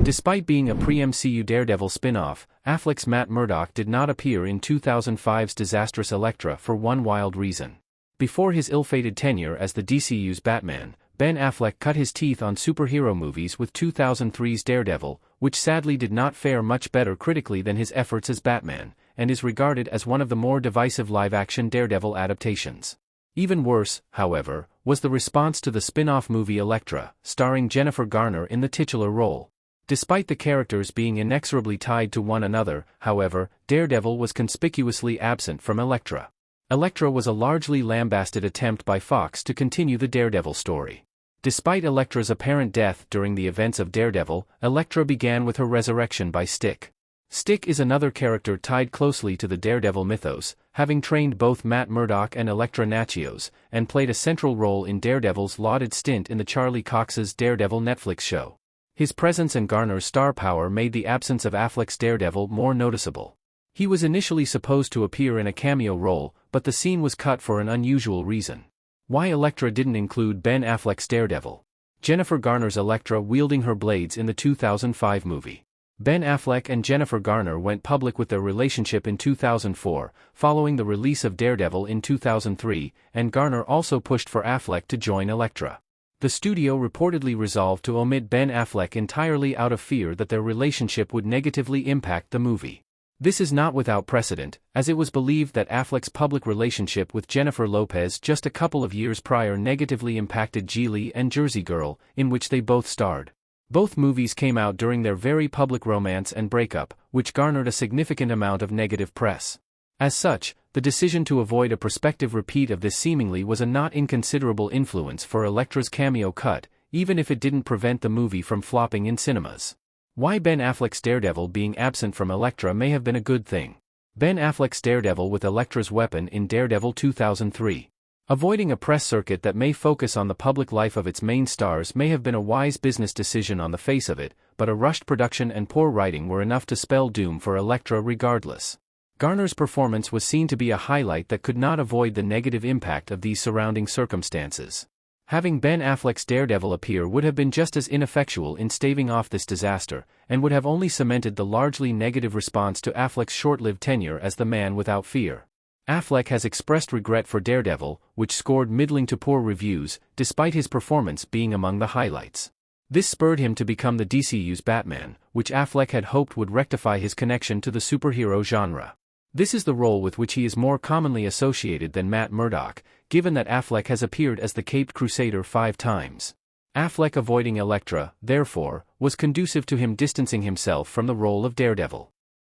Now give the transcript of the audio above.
Despite being a pre-MCU Daredevil spin-off, Affleck's Matt Murdock did not appear in 2005's disastrous Elektra for one wild reason. Before his ill-fated tenure as the DCU's Batman, Ben Affleck cut his teeth on superhero movies with 2003's Daredevil, which sadly did not fare much better critically than his efforts as Batman, and is regarded as one of the more divisive live-action Daredevil adaptations. Even worse, however, was the response to the spin-off movie Elektra, starring Jennifer Garner in the titular role. Despite the characters being inexorably tied to one another, however, Daredevil was conspicuously absent from Elektra. Elektra was a largely lambasted attempt by Fox to continue the Daredevil story. Despite Elektra's apparent death during the events of Daredevil, Elektra began with her resurrection by Stick. Stick is another character tied closely to the Daredevil mythos, having trained both Matt Murdock and Elektra Natchios, and played a central role in Daredevil's lauded stint in the Charlie Cox's Daredevil Netflix show. His presence and Garner's star power made the absence of Affleck's Daredevil more noticeable. He was initially supposed to appear in a cameo role, but the scene was cut for an unusual reason. Why Elektra didn't include Ben Affleck's Daredevil? Jennifer Garner's Elektra wielding her blades in the 2005 movie. Ben Affleck and Jennifer Garner went public with their relationship in 2004, following the release of Daredevil in 2003, and Garner also pushed for Affleck to join Elektra. The studio reportedly resolved to omit Ben Affleck entirely out of fear that their relationship would negatively impact the movie. This is not without precedent, as it was believed that Affleck's public relationship with Jennifer Lopez just a couple of years prior negatively impacted Geely and Jersey Girl, in which they both starred. Both movies came out during their very public romance and breakup, which garnered a significant amount of negative press. As such, the decision to avoid a prospective repeat of this seemingly was a not inconsiderable influence for Elektra's cameo cut, even if it didn't prevent the movie from flopping in cinemas. Why Ben Affleck's Daredevil being absent from Elektra may have been a good thing. Ben Affleck's Daredevil with Elektra's weapon in Daredevil 2003. Avoiding a press circuit that may focus on the public life of its main stars may have been a wise business decision on the face of it, but a rushed production and poor writing were enough to spell doom for Elektra regardless. Garner's performance was seen to be a highlight that could not avoid the negative impact of these surrounding circumstances. Having Ben Affleck's Daredevil appear would have been just as ineffectual in staving off this disaster, and would have only cemented the largely negative response to Affleck's short-lived tenure as the Man Without Fear. Affleck has expressed regret for Daredevil, which scored middling to poor reviews, despite his performance being among the highlights. This spurred him to become the DCU's Batman, which Affleck had hoped would rectify his connection to the superhero genre. This is the role with which he is more commonly associated than Matt Murdock, given that Affleck has appeared as the Caped Crusader 5 times. Affleck avoiding Elektra, therefore, was conducive to him distancing himself from the role of Daredevil.